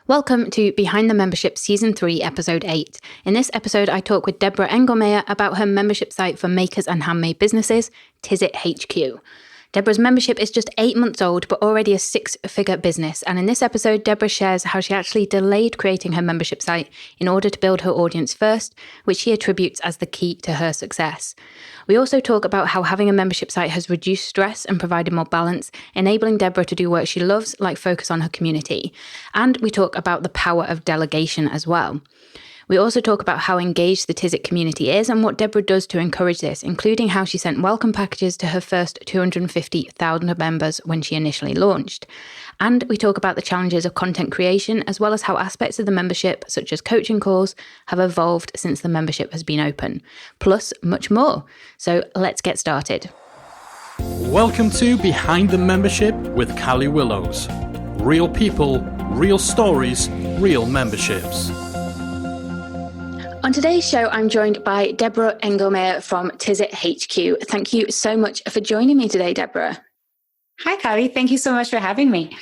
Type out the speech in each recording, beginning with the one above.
Welcome to Behind the Membership Season 3, Episode 8. In this episode, I talk with Deborah Engelmajer about her membership site for makers and handmade businesses, Tisza HQ. Deborah's membership is just 8 months old, but already a 6-figure business. And in this episode, Deborah shares how she actually delayed creating her membership site in order to build her audience first, which she attributes as the key to her success. We also talk about how having a membership site has reduced stress and provided more balance, enabling Deborah to do work she loves, like focus on her community. And we talk about the power of delegation as well. We also talk about how engaged the Tisza community is and what Deborah does to encourage this, including how she sent welcome packages to her first 250,000 members when she initially launched. And we talk about the challenges of content creation, as well as how aspects of the membership, such as coaching calls, have evolved since the membership has been open. Plus, much more. So let's get started. Welcome to Behind the Membership with Callie Willows. Real people, real stories, real memberships. On today's show, I'm joined by Deborah Engelmajer from Tisza HQ. Thank you so much for joining me today, Deborah. Hi, Callie. Thank you so much for having me.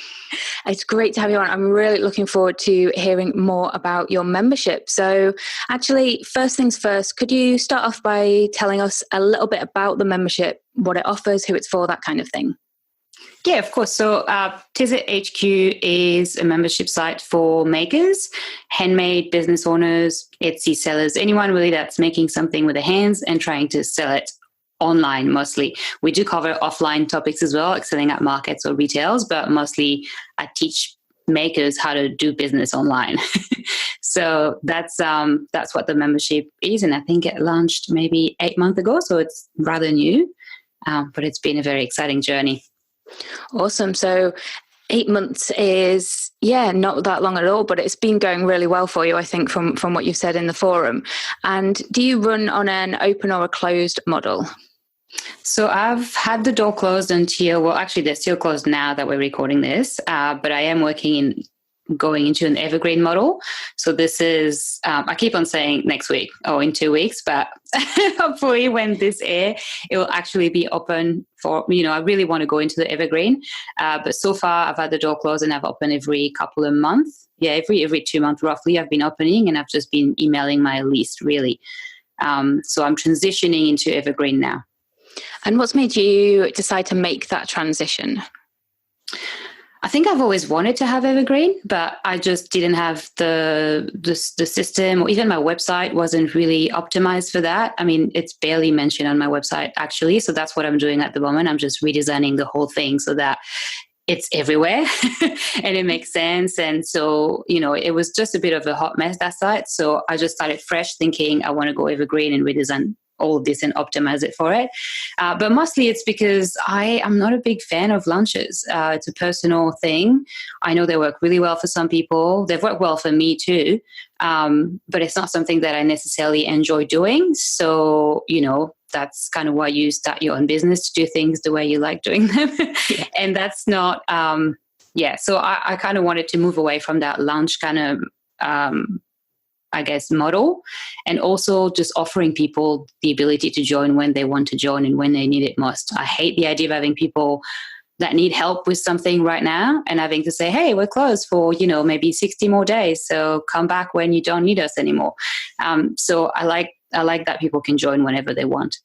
It's great to have you on. I'm really looking forward to hearing more about your membership. So actually, first things first, could you start off by telling us a little bit about the membership, what it offers, who it's for, that kind of thing? Yeah, of course. So Tisza HQ is a membership site for makers, handmade business owners, Etsy sellers, anyone really that's making something with their hands and trying to sell it online mostly. We do cover offline topics as well, like selling at markets or retails, but mostly I teach makers how to do business online. So that's what the membership is. And I think it launched maybe 8 months ago. So it's rather new, but it's been a very exciting journey. Awesome. So 8 months is, not that long at all, but it's been going really well for you, I think, from what you've said in the forum. And do you run on an open or a closed model? So I've had the door closed until, well, actually they're still closed now that we're recording this, but I am going into an Evergreen model. So this is, I keep on saying next week or in 2 weeks, but hopefully when this air, it will actually be open for, I really want to go into the Evergreen. But so far I've had the door closed and I've opened every couple of months. Yeah, every 2 months roughly I've been opening and I've just been emailing my list really. So I'm transitioning into Evergreen now. And what's made you decide to make that transition? I think I've always wanted to have Evergreen, but I just didn't have the system, or even my website wasn't really optimized for that. I mean, it's barely mentioned on my website actually. So that's what I'm doing at the moment. I'm just redesigning the whole thing so that it's everywhere and it makes sense. And so, it was just a bit of a hot mess, that site. So I just started fresh thinking I want to go Evergreen and redesign all of this and optimize it for it. But mostly it's because I am not a big fan of launches. It's a personal thing. I know they work really well for some people. They've worked well for me too. But it's not something that I necessarily enjoy doing. So, that's kind of why you start your own business, to do things the way you like doing them. Yeah. And that's not, So I kind of wanted to move away from that launch kind of, model, and also just offering people the ability to join when they want to join and when they need it most. I hate the idea of having people that need help with something right now and having to say, hey, we're closed for, maybe 60 more days. So come back when you don't need us anymore. So I like that people can join whenever they want.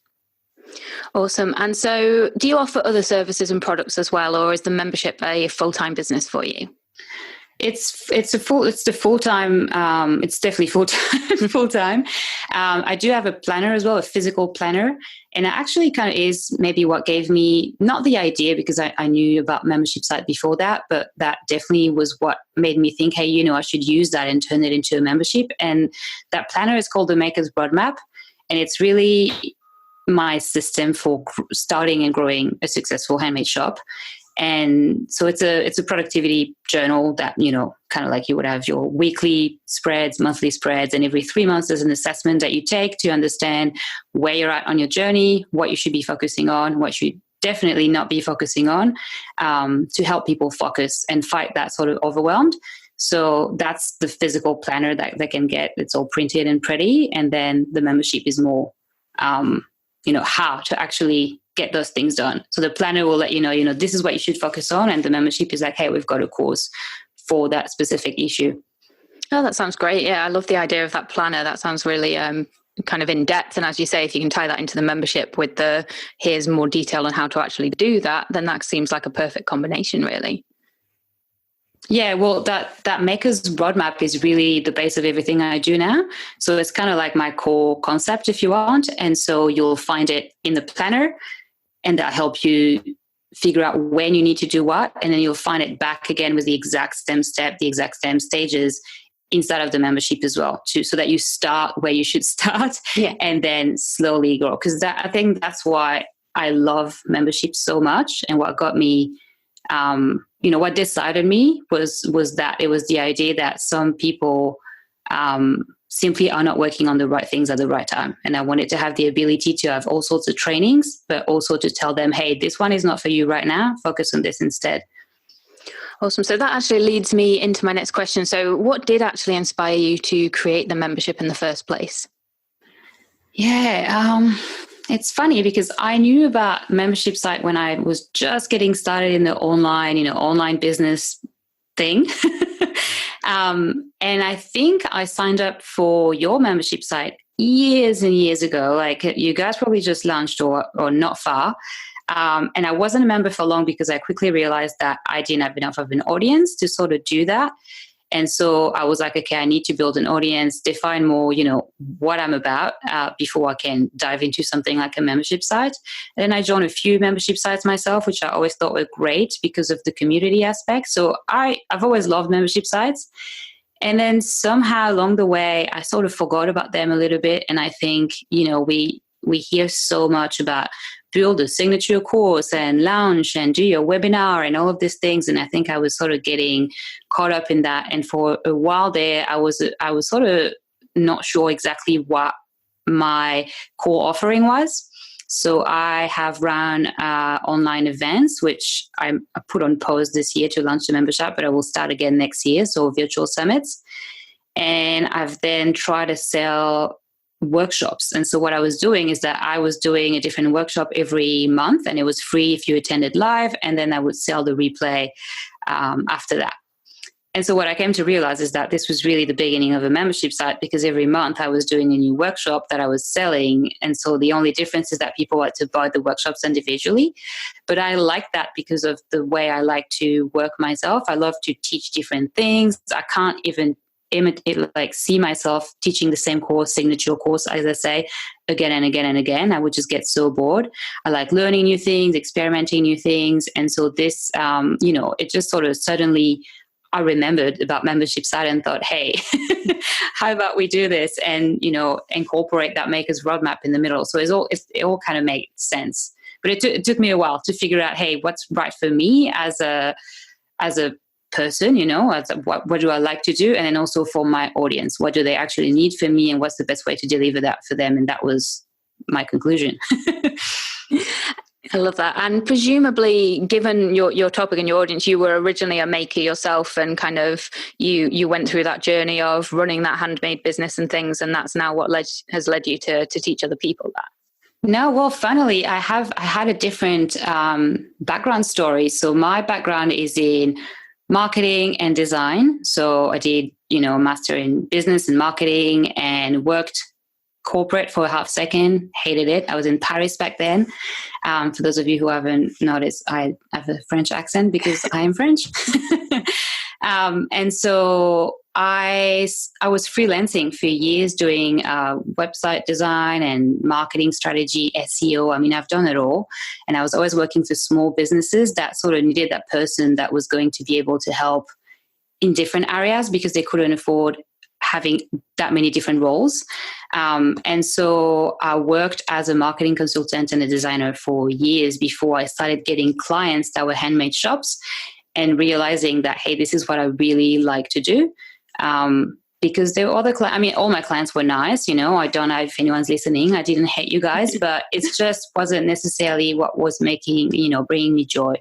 Awesome. And so do you offer other services and products as well, or is the membership a full-time business for you? It's full-time. It's definitely full-time. I do have a planner as well, a physical planner. And it actually kind of is maybe what gave me, not the idea because I knew about membership site before that, but that definitely was what made me think, hey, I should use that and turn it into a membership. And that planner is called the Maker's Roadmap. And it's really my system for starting and growing a successful handmade shop. And so it's a productivity journal that, kind of like you would have your weekly spreads, monthly spreads, and every 3 months there's an assessment that you take to understand where you're at on your journey, what you should be focusing on, what you definitely not be focusing on, to help people focus and fight that sort of overwhelmed. So that's the physical planner that they can get. It's all printed and pretty. And then the membership is more, how to actually get those things done. So the planner will let you know, this is what you should focus on. And the membership is like, hey, we've got a course for that specific issue. Oh, that sounds great. Yeah, I love the idea of that planner. That sounds really kind of in depth. And as you say, if you can tie that into the membership with the here's more detail on how to actually do that, then that seems like a perfect combination, really. Yeah, well, that Maker's roadmap is really the base of everything I do now. So it's kind of like my core concept, if you want. And so you'll find it in the planner, and that'll help you figure out when you need to do what. And then you'll find it back again with the exact same step, the exact same stages inside of the membership as well, too, so that you start where you should start and then slowly grow. Because I think that's why I love membership so much, and what got me, what decided me was that it was the idea that some people simply are not working on the right things at the right time. And I wanted to have the ability to have all sorts of trainings, but also to tell them, hey, this one is not for you right now. Focus on this instead. Awesome. So that actually leads me into my next question. So what did actually inspire you to create the membership in the first place? Yeah, it's funny because I knew about membership site when I was just getting started in the online business thing. And I think I signed up for your membership site years and years ago. Like, you guys probably just launched or not far. And I wasn't a member for long because I quickly realized that I didn't have enough of an audience to sort of do that. And so I was like, okay, I need to build an audience, define more, what I'm about before I can dive into something like a membership site. And then I joined a few membership sites myself, which I always thought were great because of the community aspect. So I've always loved membership sites. And then somehow along the way, I sort of forgot about them a little bit. And I think, we hear so much about build a signature course and launch and do your webinar and all of these things. And I think I was sort of getting caught up in that. And for a while there, I was sort of not sure exactly what my core offering was. So I have run online events, which I put on pause this year to launch the membership, but I will start again next year. So virtual summits. And I've then tried to sell workshops. And so what I was doing is that I was doing a different workshop every month, and it was free if you attended live, and then I would sell the replay after that. And so what I came to realize is that this was really the beginning of a membership site, because every month I was doing a new workshop that I was selling. And so the only difference is that people had to buy the workshops individually. But I like that because of the way I like to work myself. I love to teach different things. I can't even see myself teaching the same course, signature course, as I say, again and again and again. I would just get so bored. I like learning new things, experimenting new things. And so this, it just sort of suddenly I remembered about membership site and thought, hey, how about we do this and, incorporate that Maker's roadmap in the middle. So it all kind of made sense. But it took me a while to figure out, hey, what's right for me as a person, what do I like to do? And then also for my audience, what do they actually need from me, and what's the best way to deliver that for them? And that was my conclusion. I love that. And presumably, given your topic and your audience, you were originally a maker yourself, and kind of you went through that journey of running that handmade business and things, and that's now what has led you to teach other people that. No, well, funnily, I had a different background story. So my background is in marketing and design. So I did, a master in business and marketing, and worked corporate for a half second, hated it. I was in Paris back then. For those of you who haven't noticed, I have a French accent because I am French. And so I was freelancing for years doing website design and marketing strategy, SEO. I mean, I've done it all. And I was always working for small businesses that sort of needed that person that was going to be able to help in different areas because they couldn't afford having that many different roles. And so I worked as a marketing consultant and a designer for years before I started getting clients that were handmade shops and realizing that, hey, this is what I really like to do. Because there were other clients, I mean, all my clients were nice, I don't know if anyone's listening. I didn't hate you guys, but it just wasn't necessarily what was making, bringing me joy.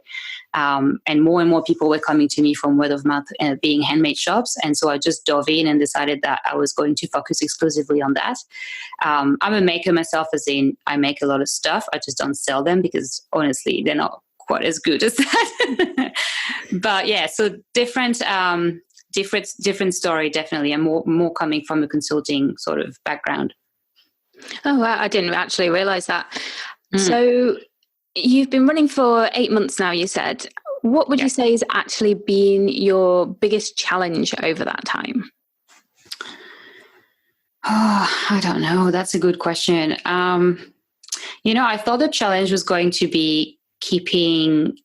And more people were coming to me from word of mouth being handmade shops. And so I just dove in and decided that I was going to focus exclusively on that. I'm a maker myself, as in I make a lot of stuff. I just don't sell them because honestly, they're not quite as good as that. But yeah, so different story, definitely, and more coming from a consulting sort of background. Oh, wow. I didn't actually realize that. So you've been running for 8 months now, you said. What would you say has actually been your biggest challenge over that time? Oh, I don't know. That's a good question. I thought the challenge was going to be keeping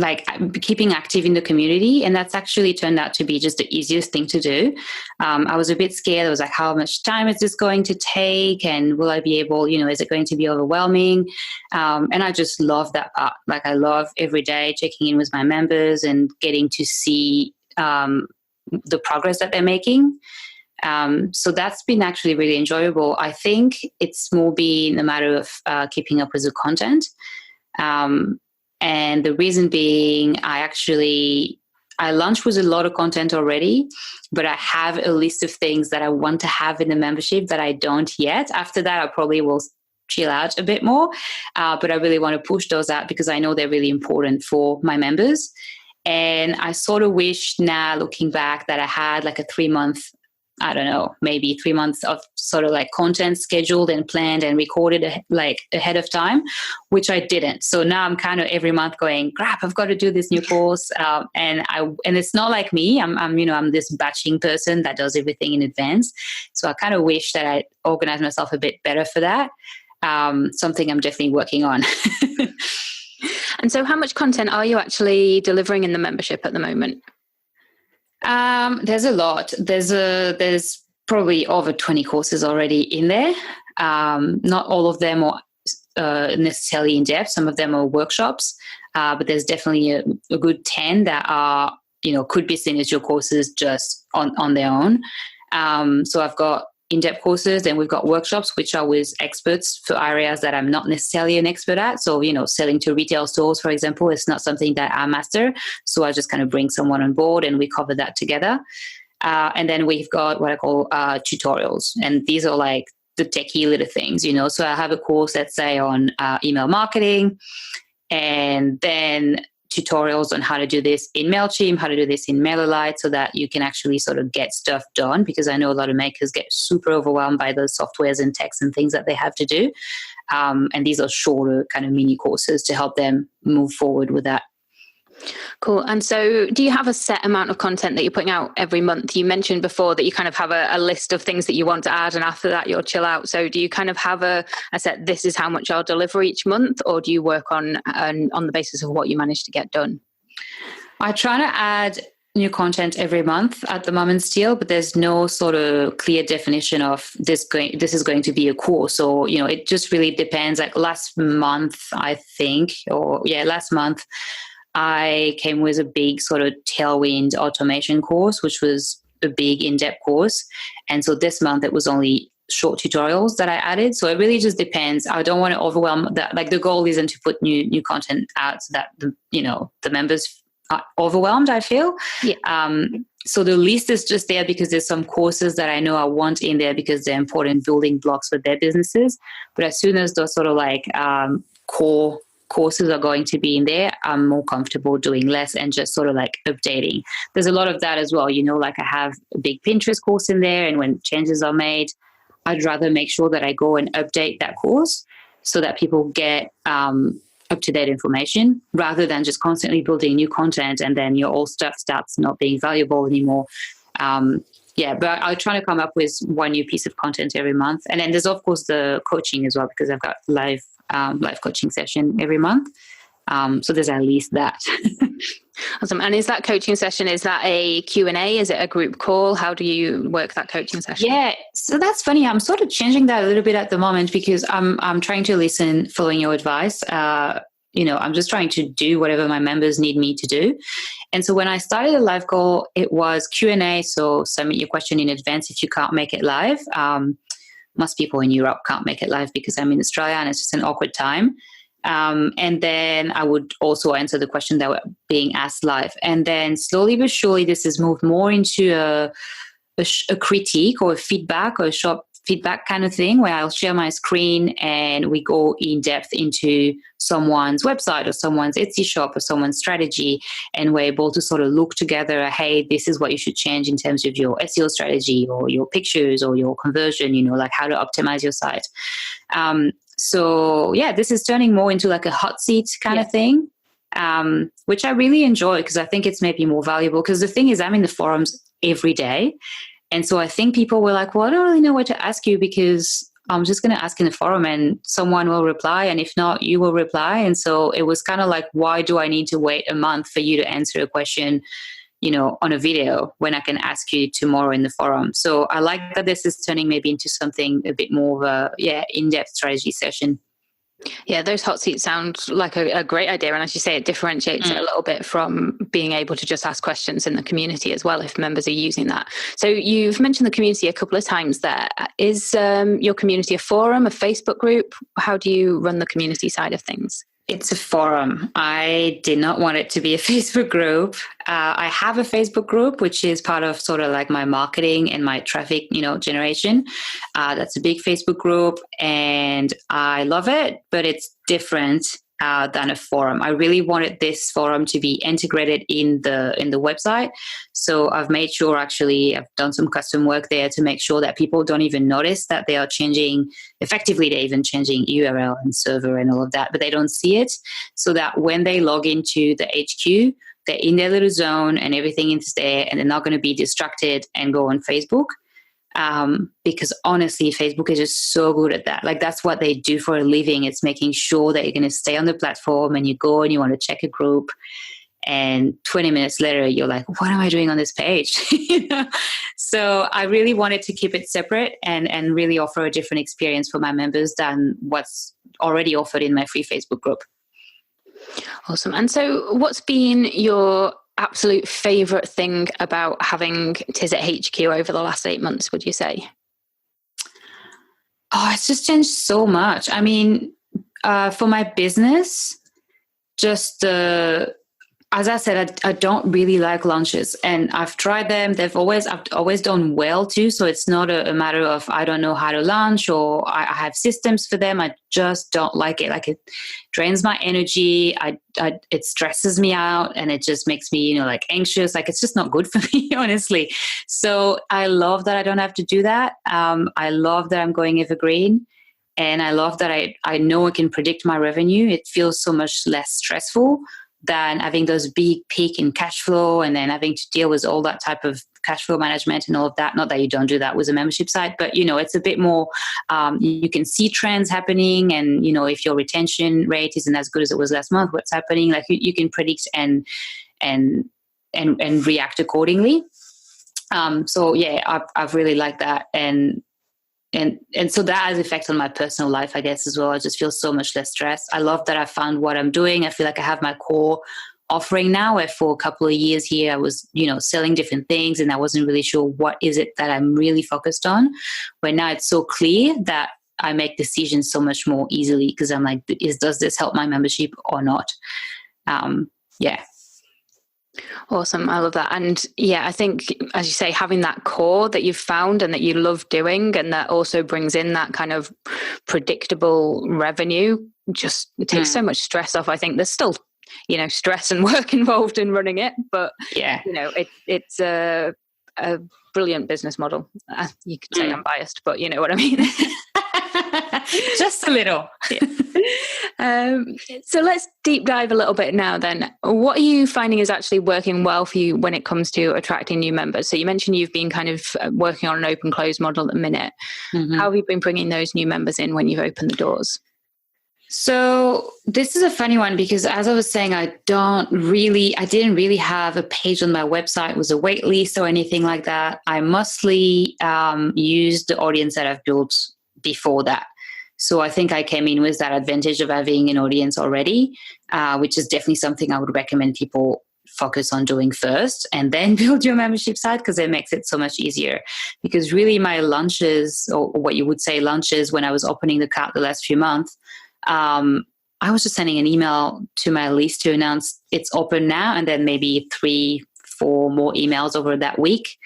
active in the community, and that's actually turned out to be just the easiest thing to do. I was a bit scared. I was like, how much time is this going to take, and will I be able, is it going to be overwhelming? And I just love that part. Like, I love every day checking in with my members and getting to see the progress that they're making. So that's been actually really enjoyable. I think it's more been a matter of keeping up with the content. And the reason being, I launch with a lot of content already, but I have a list of things that I want to have in the membership that I don't yet. After that, I probably will chill out a bit more. But I really want to push those out because I know they're really important for my members. And I sort of wish now, looking back, that I had like a 3-month, I don't know, maybe 3 months of sort of like content scheduled and planned and recorded ahead of time, which I didn't. So now I'm kind of every month going, crap, I've got to do this new course. And it's not like me. I'm this batching person that does everything in advance. So I kind of wish that I organized myself a bit better for that. Something I'm definitely working on. And so how much content are you actually delivering in the membership at the moment? There's a lot. There's probably over 20 courses already in there. Not all of them are necessarily in depth. Some of them are workshops, but there's definitely a good 10 that are, could be seen as your courses just on their own. So I've got in-depth courses, and we've got workshops, which are with experts for areas that I'm not necessarily an expert at. So, selling to retail stores, for example, is not something that I master. So I just kind of bring someone on board and we cover that together. And then we've got what I call tutorials. And these are like the techie little things, So I have a course, let's say, on email marketing, and then tutorials on how to do this in MailChimp, how to do this in MailerLite, so that you can actually sort of get stuff done, because I know a lot of makers get super overwhelmed by the softwares and texts and things that they have to do. And these are shorter kind of mini courses to help them move forward with that. Cool. And so do you have a set amount of content that you're putting out every month? You mentioned before that you kind of have a list of things that you want to add, and after that you'll chill out. So do you kind of have a set, this is how much I'll deliver each month, or do you work on the basis of what you manage to get done? I try to add new content every month at the moment still, but there's no sort of clear definition of this is going to be a course. So, it just really depends. Like last month, I came with a big sort of tailwind automation course, which was a big in-depth course. And so this month it was only short tutorials that I added. So it really just depends. I don't want to overwhelm that. Like, the goal isn't to put new content out so that the members are overwhelmed, I feel. Yeah. So the list is just there because there's some courses that I know I want in there because they're important building blocks for their businesses. But as soon as those sort of like core courses are going to be in there, I'm more comfortable doing less and just sort of like updating. There's a lot of that as well, like I have a big Pinterest course in there, and when changes are made, I'd rather make sure that I go and update that course so that people get up-to-date information, rather than just constantly building new content and then your old stuff starts not being valuable anymore. But I'll try to come up with one new piece of content every month. And then there's, of course, the coaching as well, because I've got live coaching session every month. So there's at least that. Awesome. And is that coaching session, is that a Q&A? Is it a group call? How do you work that coaching session? Yeah, so that's funny. I'm sort of changing that a little bit at the moment because I'm trying to listen, following your advice. I'm just trying to do whatever my members need me to do. And so when I started a live call, it was Q&A. So submit your question in advance if you can't make it live. Most people in Europe can't make it live because I'm in Australia and it's just an awkward time. And then I would also answer the question that were being asked live. And then slowly but surely, this has moved more into a critique or a feedback or a short feedback kind of thing where I'll share my screen and we go in depth into someone's website or someone's Etsy shop or someone's strategy. And we're able to sort of look together, hey, this is what you should change in terms of your SEO strategy or your pictures or your conversion, like how to optimize your site. So yeah, this is turning more into like a hot seat kind of thing, which I really enjoy because I think it's maybe more valuable. Because the thing is, I'm in the forums every day. And so I think people were like, well, I don't really know what to ask you because I'm just going to ask in the forum and someone will reply. And if not, you will reply. And so it was kind of like, why do I need to wait a month for you to answer a question, on a video when I can ask you tomorrow in the forum? So I like that this is turning maybe into something a bit more of a, in-depth strategy session. Yeah, those hot seats sound like a great idea. And as you say, it differentiates it a little bit from being able to just ask questions in the community as well, if members are using that. So you've mentioned the community a couple of times there. Is your community a forum, a Facebook group? How do you run the community side of things? It's a forum. I did not want it to be a Facebook group. I have a Facebook group, which is part of sort of like my marketing and my traffic, generation. That's a big Facebook group and I love it, but it's different than a forum. I really wanted this forum to be integrated in the website. So I've made sure, actually, I've done some custom work there to make sure that people don't even notice that they are changing. Effectively, they're even changing URL and server and all of that, but they don't see it. So that when they log into the HQ, they're in their little zone and everything is there, and they're not going to be distracted and go on Facebook. Because honestly, Facebook is just so good at that. Like that's what they do for a living. It's making sure that you're going to stay on the platform and you go and you want to check a group. And 20 minutes later, you're like, what am I doing on this page? So I really wanted to keep it separate and really offer a different experience for my members than what's already offered in my free Facebook group. Awesome. And so what's been your absolute favorite thing about having Tisza HQ over the last 8 months, would you say? Oh, it's just changed so much. I mean, for my business, just as I said, I don't really like lunches, and I've tried them. I've always done well too. So it's not a matter of I don't know how to lunch or I have systems for them. I just don't like it. Like it drains my energy. It stresses me out, and it just makes me like anxious. Like it's just not good for me, honestly. So I love that I don't have to do that. I love that I'm going evergreen. And I love that I know I can predict my revenue. It feels so much less stressful than having those big peak in cash flow and then having to deal with all that type of cash flow management and all of that. Not that you don't do that with a membership site, but it's a bit more, you can see trends happening, and if your retention rate isn't as good as it was last month, what's happening, like you can predict and react accordingly. So yeah, I've really liked that. And so that has effect on my personal life, I guess, as well. I just feel so much less stressed. I love that I found what I'm doing. I feel like I have my core offering now, where for a couple of years here, I was, selling different things and I wasn't really sure what is it that I'm really focused on. But now it's so clear that I make decisions so much more easily because I'm like, does this help my membership or not? Yeah. Awesome. I love that. And yeah, I think, as you say, having that core that you've found and that you love doing, and that also brings in that kind of predictable revenue, just it takes so much stress off. I think there's still, stress and work involved in running it, but yeah, it's a brilliant business model. You could say I'm biased, but you know what I mean. Just a little. So let's deep dive a little bit now then. What are you finding is actually working well for you when it comes to attracting new members? So you mentioned you've been kind of working on an open close model at the minute. Mm-hmm. How have you been bringing those new members in when you've opened the doors? So this is a funny one because, as I was saying, I didn't really have a page on my website with a wait list or anything like that. I mostly used the audience that I've built before that. So I think I came in with that advantage of having an audience already, which is definitely something I would recommend people focus on doing first and then build your membership site, because it makes it so much easier. Because really my launches, or what you would say launches, when I was opening the cart the last few months, I was just sending an email to my list to announce it's open now, and then maybe 3-4 more emails over that week.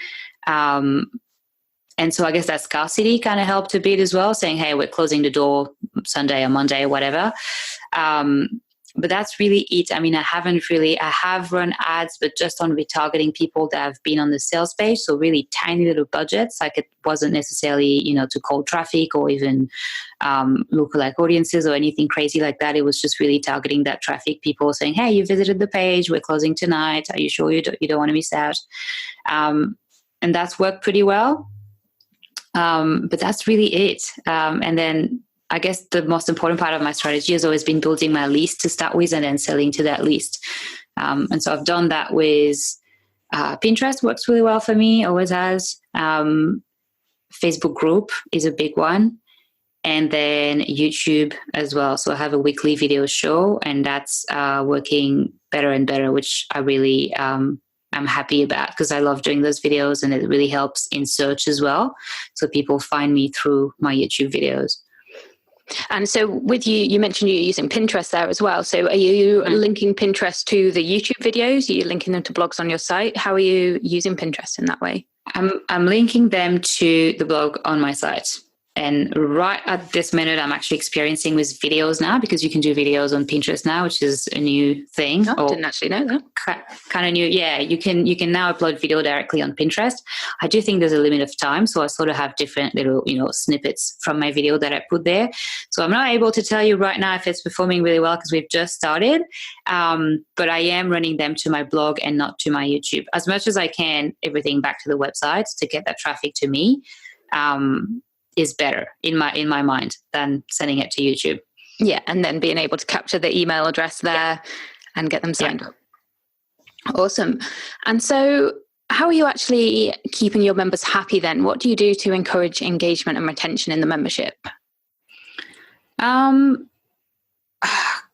And so I guess that scarcity kind of helped a bit as well, saying, hey, we're closing the door Sunday or Monday or whatever. But that's really it. I mean, I have run ads, but just on retargeting people that have been on the sales page. So really tiny little budgets. Like it wasn't necessarily, to cold traffic or even lookalike audiences or anything crazy like that. It was just really targeting that traffic, people saying, hey, you visited the page, we're closing tonight. Are you sure you don't want to miss out? And that's worked pretty well. But that's really it. And then I guess the most important part of my strategy has always been building my list to start with and then selling to that list. And so I've done that with Pinterest, works really well for me, always has. Facebook group is a big one. And then YouTube as well. So I have a weekly video show, and that's working better and better, which I really I'm happy about, because I love doing those videos, and it really helps in search as well. So people find me through my YouTube videos. And so with you mentioned you're using Pinterest there as well. So are you linking Pinterest to the YouTube videos? Are you linking them to blogs on your site? How are you using Pinterest in that way? I'm linking them to the blog on my site. And right at this minute, I'm actually experiencing with videos now, because you can do videos on Pinterest now, which is a new thing. Oh, didn't actually know that. Kind of new. Yeah, you can now upload video directly on Pinterest. I do think there's a limit of time, so I sort of have different little, snippets from my video that I put there. So I'm not able to tell you right now if it's performing really well, because we've just started. But I am running them to my blog and not to my YouTube. As much as I can, everything back to the website to get that traffic to me. Is better in my mind than sending it to YouTube. Yeah, and then being able to capture the email address there and get them signed up. Awesome. And so how are you actually keeping your members happy then? What do you do to encourage engagement and retention in the membership?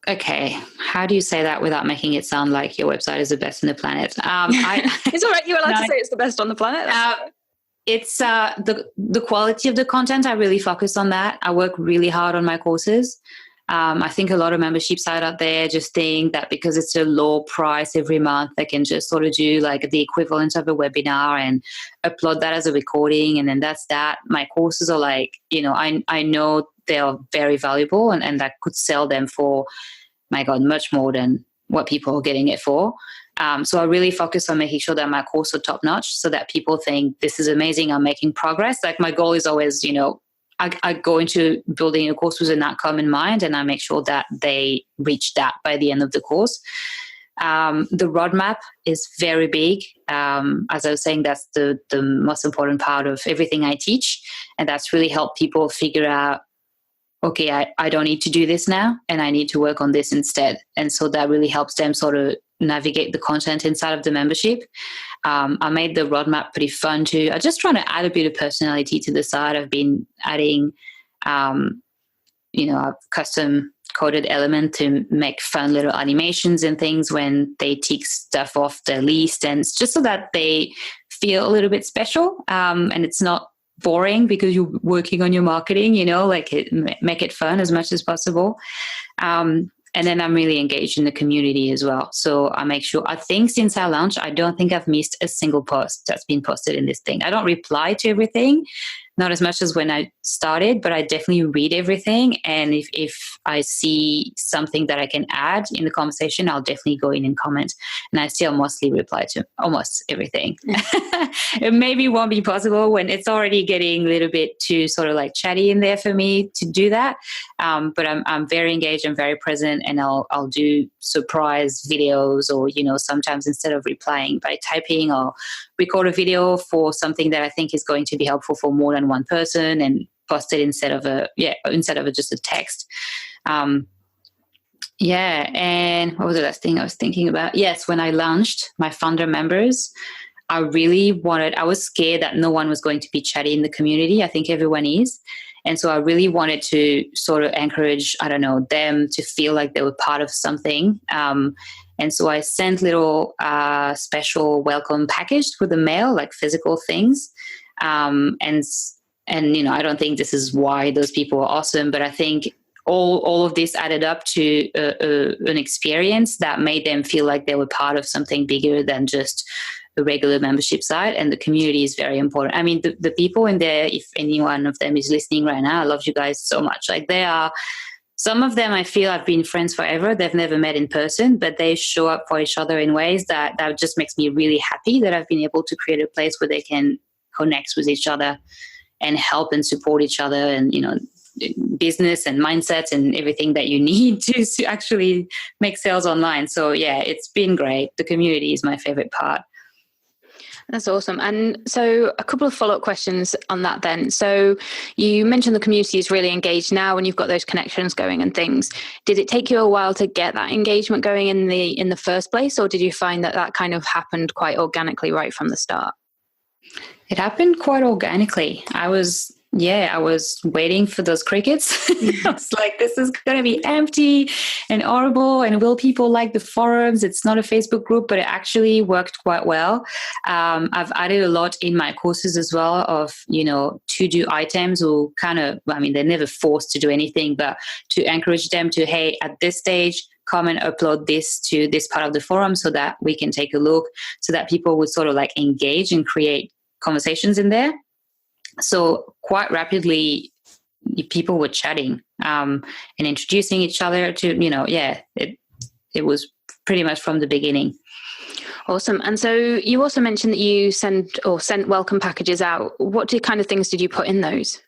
Okay, how do you say that without making it sound like your website is the best on the planet? It's all right. You're allowed to say it's the best on the planet. It's the quality of the content. I really focus on that. I work really hard on my courses. I think a lot of membership sites out there just think that because it's a low price every month, they can just sort of do like the equivalent of a webinar and upload that as a recording, and then that's that. My courses are like, I know they are very valuable, and that could sell them for, my God, much more than what people are getting it for. So I really focus on making sure that my course are top notch, so that people think this is amazing, I'm making progress. Like my goal is always, I go into building a course with an outcome in mind, and I make sure that they reach that by the end of the course. The roadmap is very big. As I was saying, that's the most important part of everything I teach. And that's really helped people figure out, okay, I don't need to do this now, and I need to work on this instead. And so that really helps them sort of navigate the content inside of the membership. I made the roadmap pretty fun too. I'm just trying to add a bit of personality to the site. I've been adding, a custom coded element to make fun little animations and things when they tick stuff off the list, and it's just so that they feel a little bit special, and it's not boring because you're working on your marketing, make it fun as much as possible. And then I'm really engaged in the community as well. So I make sure, I think since I launched, I don't think I've missed a single post that's been posted in this thing. I don't reply to everything, not as much as when I started, but I definitely read everything. And if I see something that I can add in the conversation, I'll definitely go in and comment. And I still mostly reply to almost everything. It maybe won't be possible when it's already getting a little bit too sort of like chatty in there for me to do that. But I'm very engaged, I'm very present, and I'll do surprise videos, or, sometimes instead of replying by typing, or record a video for something that I think is going to be helpful for more than one person, and post it instead of just a text. And what was the last thing I was thinking about? Yes, when I launched my founder members, I was scared that no one was going to be chatty in the community. I think everyone is. And so I really wanted to sort of encourage, them to feel like they were part of something. And so I sent little special welcome packaged with the mail, like physical things. And I don't think this is why those people are awesome, but I think all of this added up to an experience that made them feel like they were part of something bigger than just a regular membership site, and the community is very important. I mean, the people in there, if any one of them is listening right now, I love you guys so much. Like, they are, some of them I feel I've been friends forever. They've never met in person, but they show up for each other in ways that just makes me really happy that I've been able to create a place where they can connect with each other and help and support each other, and, you know, business and mindsets and everything that you need to actually make sales online. So yeah, it's been great. The community is my favorite part. That's awesome. And so a couple of follow-up questions on that then. So you mentioned the community is really engaged now and you've got those connections going and things. Did it take you a while to get that engagement going in the first place, or did you find that kind of happened quite organically right from the start? It happened quite organically. I was waiting for those crickets. I was like, this is going to be empty and horrible. And will people like the forums? It's not a Facebook group, but it actually worked quite well. I've added a lot in my courses as well of, you know, to-do items, or kind of, I mean, they're never forced to do anything, but to encourage them to, hey, at this stage, come and upload this to this part of the forum so that we can take a look, so that people would sort of like engage and create conversations in there. So quite rapidly, people were chatting and introducing each other to, you know, it was pretty much from the beginning. Awesome. And so you also mentioned that you sent welcome packages out. What kind of things did you put in those?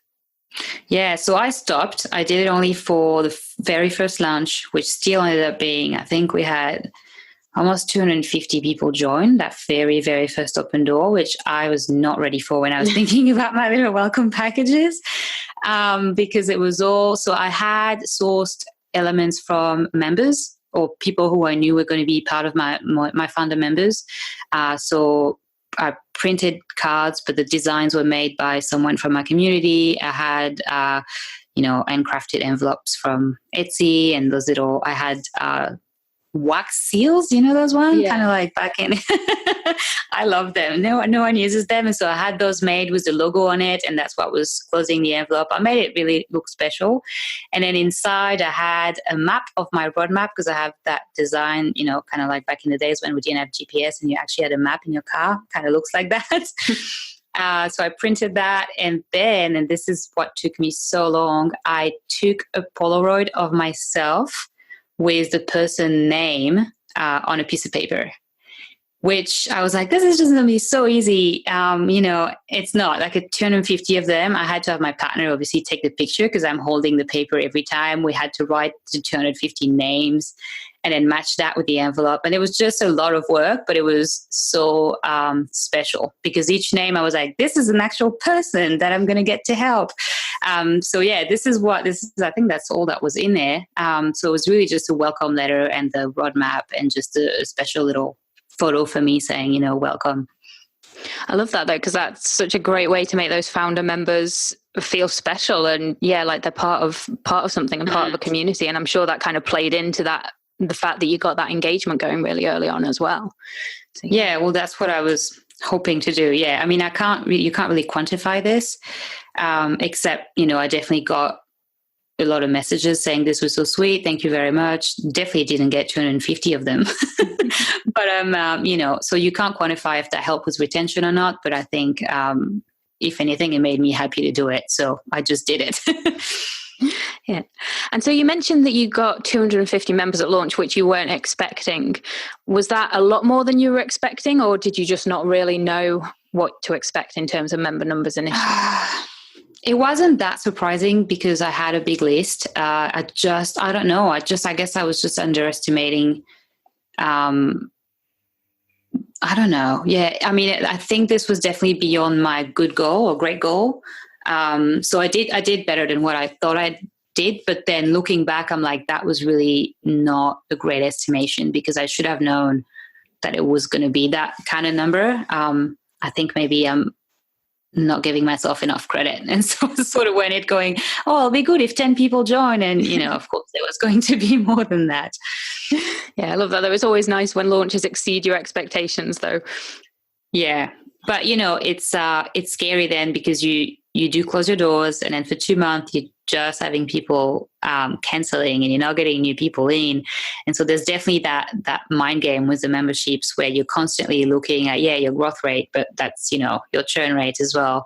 Yeah, so I stopped. I did it only for the very first launch, which still ended up being, I think we had almost 250 people join that very, very first open door, which I was not ready for when I was thinking about my little welcome packages, because it was all, so I had sourced elements from members or people who I knew were going to be part of my founder members. So I printed cards, but the designs were made by someone from my community. I had, handcrafted envelopes from Etsy, and those little, I had, wax seals, you know those ones? Kind of like back in I love them. No one uses them, and so I had those made with the logo on it, and that's what was closing the envelope. I made it really look special. And then inside I had a map of my roadmap, because I have that design, you know, kind of like back in the days when we didn't have GPS and you actually had a map in your car, kind of looks like that. So I printed that, and this is what took me so long, I took a Polaroid of myself with the person name on a piece of paper, which I was like, this is just going to be so easy. It's not like 250 of them. I had to have my partner obviously take the picture, because I'm holding the paper every time. We had to write the 250 names and then match that with the envelope. And it was just a lot of work, but it was so special, because each name I was like, this is an actual person that I'm going to get to help. This is I think that's all that was in there. So it was really just a welcome letter and the roadmap and just a special little photo for me saying, welcome. I love that though, because that's such a great way to make those founder members feel special and like they're part of something and part of a community. And I'm sure that kind of played into that, the fact that you got that engagement going really early on as well. So, yeah, well, that's what I was hoping to do. Yeah, I mean, you can't really quantify this, except, I definitely got a lot of messages saying this was so sweet, thank you very much. Definitely didn't get 250 of them. But, so you can't quantify if that helped with retention or not. But I think, if anything, it made me happy to do it. So I just did it. Yeah. And so you mentioned that you got 250 members at launch, which you weren't expecting. Was that a lot more than you were expecting, or did you just not really know what to expect in terms of member numbers initially? It wasn't that surprising, because I had a big list. I don't know. I guess I was just underestimating. I don't know. Yeah. I mean, I think this was definitely beyond my good goal or great goal. So I did better than what I thought I did. But then looking back, I'm like, that was really not a great estimation, because I should have known that it was going to be that kind of number. I think maybe I'm not giving myself enough credit. And so I sort of went it going, oh, it'll be good if 10 people join. And, of course there was going to be more than that. Yeah, I love that. It's always nice when launches exceed your expectations though. Yeah. But, it's scary then, because you do close your doors, and then for 2 months you're just having people canceling, and you're not getting new people in. And so there's definitely that mind game with the memberships where you're constantly looking at your growth rate, but that's your churn rate as well.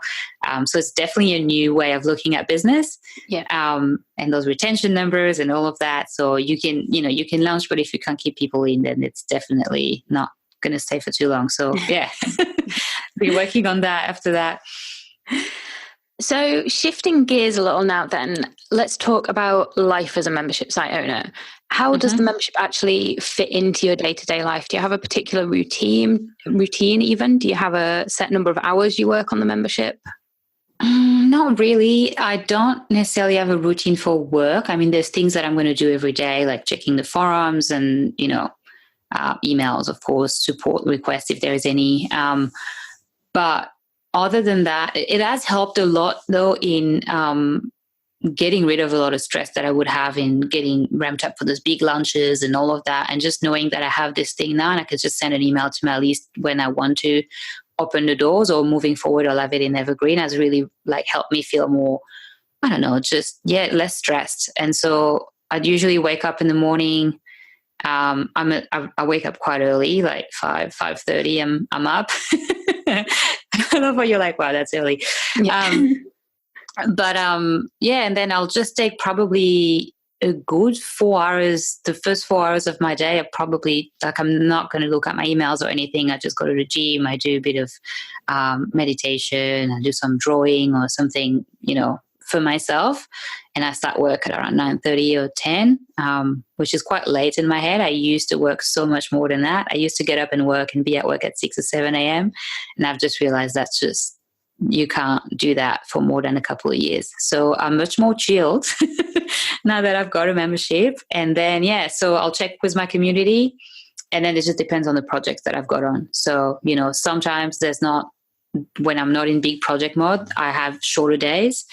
So it's definitely a new way of looking at business. And those retention numbers and all of that. So you can launch, but if you can't keep people in, then it's definitely not going to stay for too long. So yeah, be working on that after that. So shifting gears a little now then, let's talk about life as a membership site owner. How does the membership actually fit into your day-to-day life? Do you have a particular routine even? Do you have a set number of hours you work on the membership? Not really. I don't necessarily have a routine for work. I mean, there's things that I'm going to do every day, like checking the forums and, emails, of course, support requests if there is any. But other than that, it has helped a lot, though, in getting rid of a lot of stress that I would have in getting ramped up for those big launches and all of that. And just knowing that I have this thing now and I could just send an email to my list when I want to open the doors, or moving forward, I'll have it in Evergreen, has really helped me feel more, I don't know, less stressed. And so I'd usually wake up in the morning. I wake up quite early, like 5:30. I'm up. I love how you're like, wow, that's early. Yeah. And then I'll just take probably a good 4 hours. The first 4 hours of my day are probably I'm not going to look at my emails or anything. I just go to the gym. I do a bit of meditation. I do some drawing or something, for myself. And I start work at around 9:30 or 10, which is quite late in my head. I used to work so much more than that. I used to get up and work and be at work at 6 or 7 a.m. And I've just realized that's just, you can't do that for more than a couple of years. So I'm much more chilled now that I've got a membership. And then, so I'll check with my community, and then it just depends on the projects that I've got on. So, sometimes when I'm not in big project mode, I have shorter days.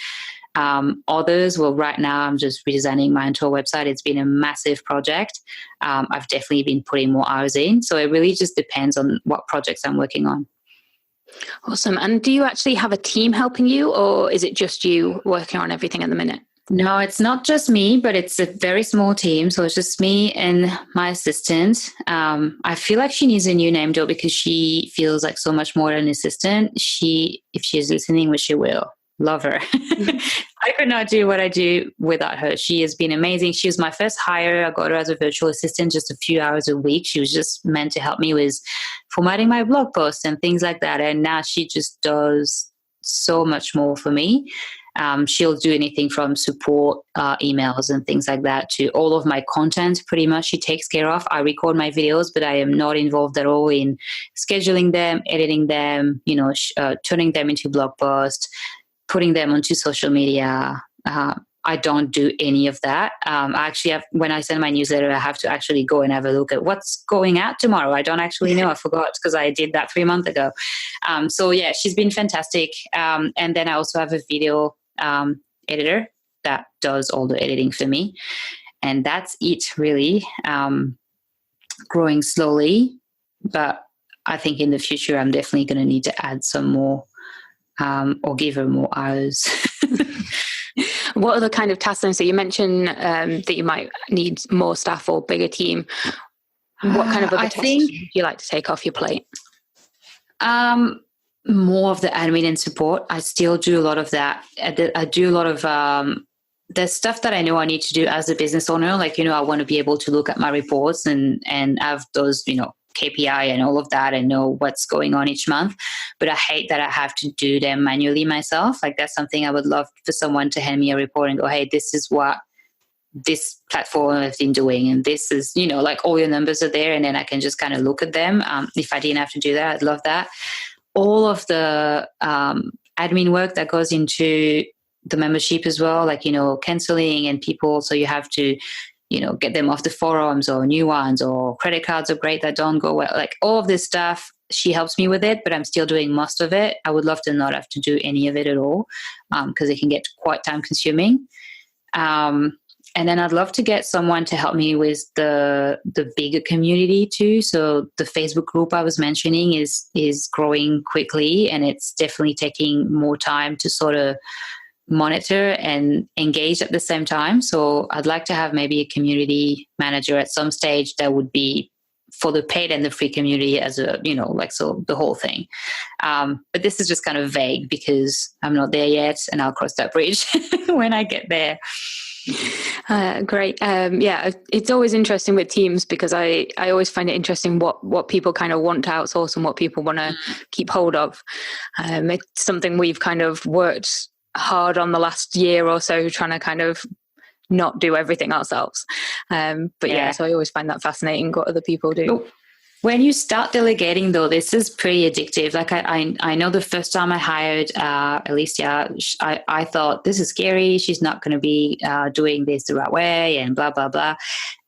Others, right now I'm just redesigning my entire website. It's been a massive project. I've definitely been putting more hours in. So it really just depends on what projects I'm working on. Awesome. And do you actually have a team helping you, or is it just you working on everything at the minute? No, it's not just me, but it's a very small team. So it's just me and my assistant. I feel like she needs a new name, though, because she feels like so much more than an assistant. If she's listening, which she will, love her. I could not do what I do without her. She has been amazing. She was my first hire. I got her as a virtual assistant just a few hours a week. She was just meant to help me with formatting my blog posts and things like that. And now she just does so much more for me. She'll do anything from support emails and things like that to all of my content. Pretty much she takes care of. I record my videos, but I am not involved at all in scheduling them, editing them, turning them into blog posts, putting them onto social media. I don't do any of that. I actually have, when I send my newsletter, I have to actually go and have a look at what's going out tomorrow. I don't actually know. I forgot because I did that 3 months ago. So yeah, she's been fantastic. And then I also have a video editor that does all the editing for me. And that's it really. Growing slowly, but I think in the future, I'm definitely going to need to add some more or give her more hours. What other kind of tasks? So you mentioned that you might need more staff or bigger team. What kind of other tasks would you like to take off your plate? More of the admin and support. I still do a lot of that. I do a lot of there's stuff that I know I need to do as a business owner. Like, I want to be able to look at my reports and have those, KPI and all of that and know what's going on each month. But I hate that I have to do them manually myself. Like, that's something I would love for someone to hand me a report and go, hey, this is what this platform has been doing. And this is, all your numbers are there. And then I can just kind of look at them. If I didn't have to do that, I'd love that. All of the admin work that goes into the membership as well, like, canceling and people. So you have to, get them off the forums or new ones, or credit cards are great that don't go well. Like, all of this stuff, she helps me with it, but I'm still doing most of it. I would love to not have to do any of it at all, because it can get quite time consuming. And then I'd love to get someone to help me with the bigger community too. So the Facebook group I was mentioning is growing quickly, and it's definitely taking more time to sort of monitor and engage at the same time. So I'd like to have maybe a community manager at some stage that would be for the paid and the free community as a, so the whole thing. But this is just kind of vague because I'm not there yet, and I'll cross that bridge when I get there. Great. It's always interesting with teams because I always find it interesting what people kind of want to outsource and what people want to keep hold of. It's something we've kind of worked hard on the last year or so, trying to kind of not do everything ourselves. So I always find that fascinating what other people do. When you start delegating, though, this is pretty addictive. Like I know the first time I hired Alicia, I thought, this is scary. She's not going to be doing this the right way and blah, blah, blah.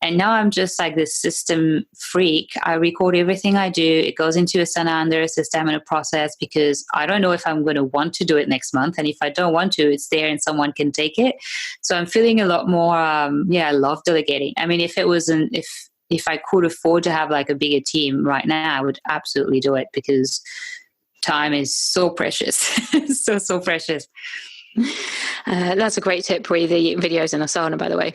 And now I'm just like this system freak. I record everything I do. It goes into a Asana under a system and a process because I don't know if I'm going to want to do it next month. And if I don't want to, it's there and someone can take it. So I'm feeling a lot more, I love delegating. I mean, if I could afford to have like a bigger team right now, I would absolutely do it because time is so precious. so precious. That's a great tip with the videos in Asana, by the way.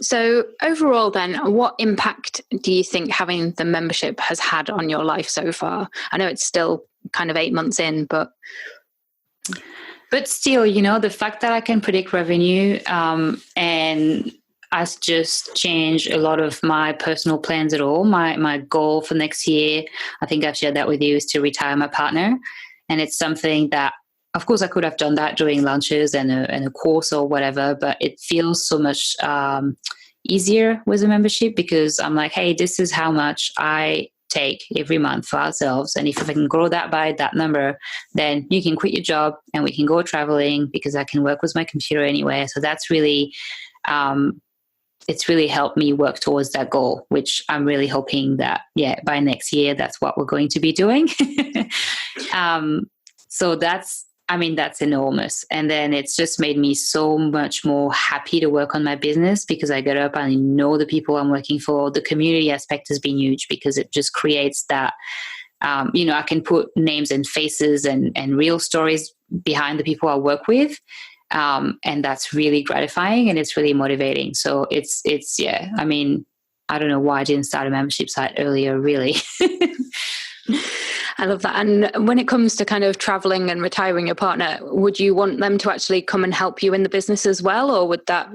So overall then, what impact do you think having the membership has had on your life so far? I know it's still kind of 8 months in, but still, the fact that I can predict revenue and has just changed a lot of my personal plans at all. My goal for next year, I think I've shared that with you, is to retire my partner. And it's something that, of course, I could have done that during lunches and a course or whatever, but it feels so much easier with a membership because I'm like, hey, this is how much I take every month for ourselves. And if I can grow that by that number, then you can quit your job and we can go traveling because I can work with my computer anywhere. So that's really... it's really helped me work towards that goal, which I'm really hoping that, by next year, that's what we're going to be doing. So that's enormous. And then it's just made me so much more happy to work on my business because I get up and I know the people I'm working for. The community aspect has been huge because it just creates that, I can put names and faces and real stories behind the people I work with. And that's really gratifying and it's really motivating. So it's I don't know why I didn't start a membership site earlier, really. I love that. And when it comes to kind of traveling and retiring your partner, would you want them to actually come and help you in the business as well? Or would that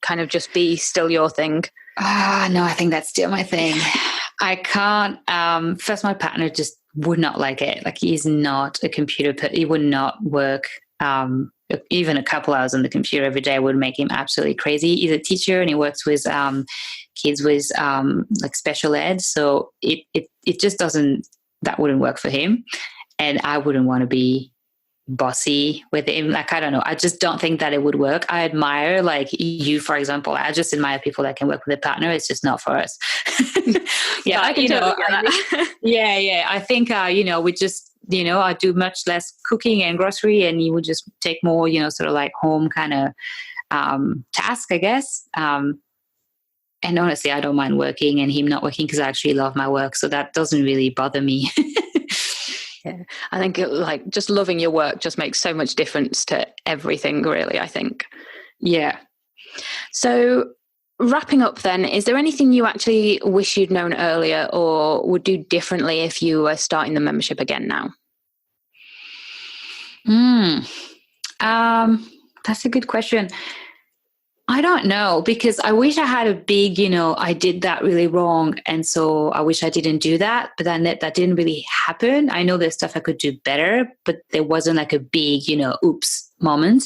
kind of just be still your thing? No, I think that's still my thing. I can't, first my partner just would not like it. Like he's not a computer, he would not work, even a couple hours on the computer every day would make him absolutely crazy. He's a teacher and he works with kids with like special ed. So it just that wouldn't work for him. And I wouldn't want to be bossy with him. Like, I don't know. I just don't think that it would work. I admire like you, for example. I just admire people that can work with a partner. It's just not for us. Yeah, I can totally get that. Yeah. I think, we just, I do much less cooking and grocery and you would just take more, sort of like home kind of task, I guess. And honestly, I don't mind working and him not working because I actually love my work. So that doesn't really bother me. Yeah, I think just loving your work just makes so much difference to everything, really, I think. Yeah. So wrapping up then, is there anything you actually wish you'd known earlier or would do differently if you were starting the membership again now? That's a good question. I don't know, because I wish I had a big, I did that really wrong. And so I wish I didn't do that, but then that didn't really happen. I know there's stuff I could do better, but there wasn't like a big, oops moment.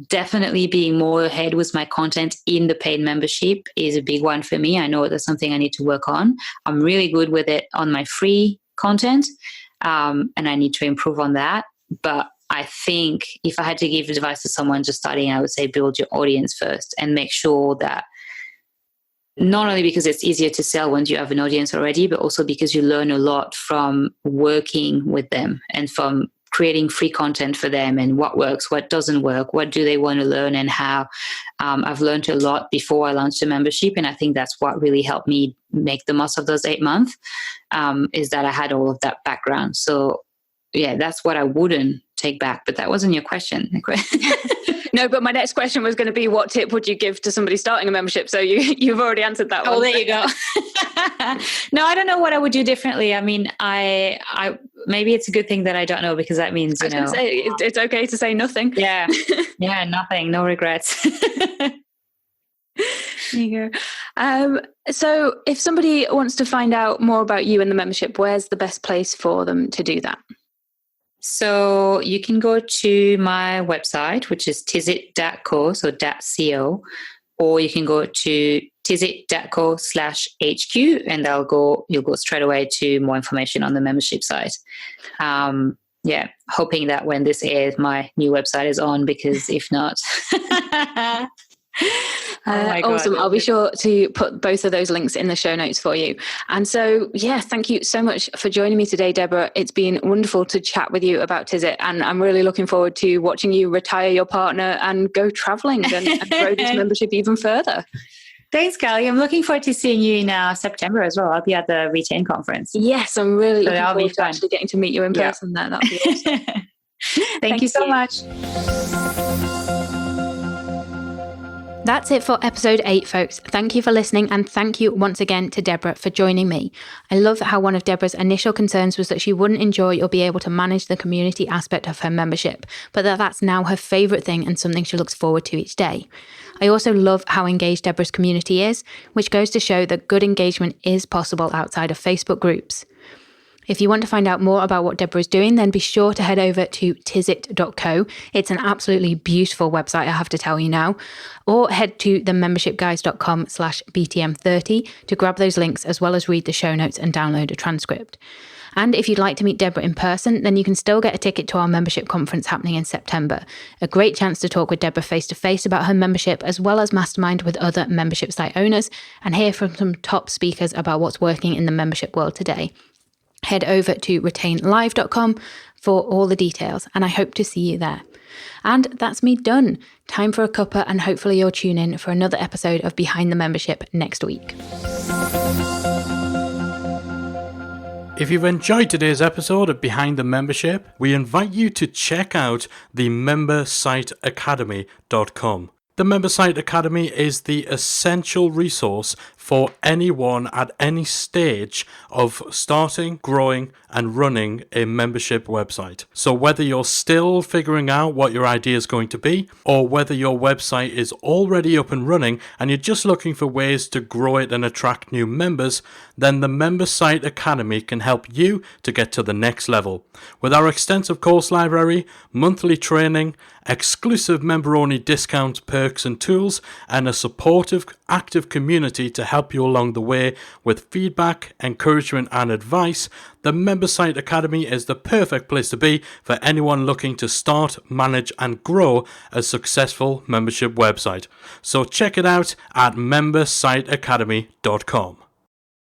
Definitely being more ahead with my content in the paid membership is a big one for me. I know that's something I need to work on. I'm really good with it on my free content, and I need to improve on that. But I think if I had to give advice to someone just starting, I would say build your audience first and make sure that not only because it's easier to sell once you have an audience already, but also because you learn a lot from working with them and from creating free content for them and what works, what doesn't work, what do they want to learn and how. I've learned a lot before I launched the membership, and I think that's what really helped me make the most of those 8 months, is that I had all of that background. So yeah, that's what I wouldn't take back, but that wasn't your question. No, but my next question was going to be, what tip would you give to somebody starting a membership? So you've already answered that one. Oh, there you go. No, I don't know what I would do differently. I mean, I maybe it's a good thing that I don't know, because that means, I was going to say, it's okay to say nothing. Yeah. Yeah, nothing, no regrets. There you go. So if somebody wants to find out more about you and the membership, where's the best place for them to do that? So you can go to my website, which is tizit.co, so .co, or you can go to tizit.co/HQ, and you'll go straight away to more information on the membership site. Yeah, hoping that when this airs, my new website is on, because if not... Awesome. I'll be sure to put both of those links in the show notes for you. And so, yeah, thank you so much for joining me today, Deborah. It's been wonderful to chat with you about Tisza, and I'm really looking forward to watching you retire your partner and go traveling and grow this membership even further. Thanks, Callie. I'm looking forward to seeing you in September as well. I'll be at the Retain conference. Yes, I'm really looking forward to actually getting to meet you in person there. That'll be awesome. Thank you so much. That's it for episode 8, folks. Thank you for listening, and thank you once again to Deborah for joining me. I love how one of Deborah's initial concerns was that she wouldn't enjoy or be able to manage the community aspect of her membership, but that's now her favourite thing and something she looks forward to each day. I also love how engaged Deborah's community is, which goes to show that good engagement is possible outside of Facebook groups. If you want to find out more about what Deborah is doing, then be sure to head over to tizit.co. It's an absolutely beautiful website, I have to tell you now. Or head to themembershipguys.com/BTM30 to grab those links, as well as read the show notes and download a transcript. And if you'd like to meet Deborah in person, then you can still get a ticket to our membership conference happening in September. A great chance to talk with Deborah face-to-face about her membership, as well as mastermind with other membership site owners and hear from some top speakers about what's working in the membership world today. Head over to retainlive.com for all the details, and I hope to see you there. And that's me done. Time for a cuppa, and hopefully you'll tune in for another episode of Behind the Membership next week. If you've enjoyed today's episode of Behind the Membership, we invite you to check out the membersiteacademy.com. The Member Site Academy is the essential resource for anyone at any stage of starting, growing, and running a membership website. So whether you're still figuring out what your idea is going to be, or whether your website is already up and running and you're just looking for ways to grow it and attract new members, then the Member Site Academy can help you to get to the next level. With our extensive course library, monthly training, exclusive member-only discounts, perks and tools, and a supportive, active community to help you along the way with feedback, encouragement and advice, the Member Site Academy is the perfect place to be for anyone looking to start, manage and grow a successful membership website. So check it out at membersiteacademy.com.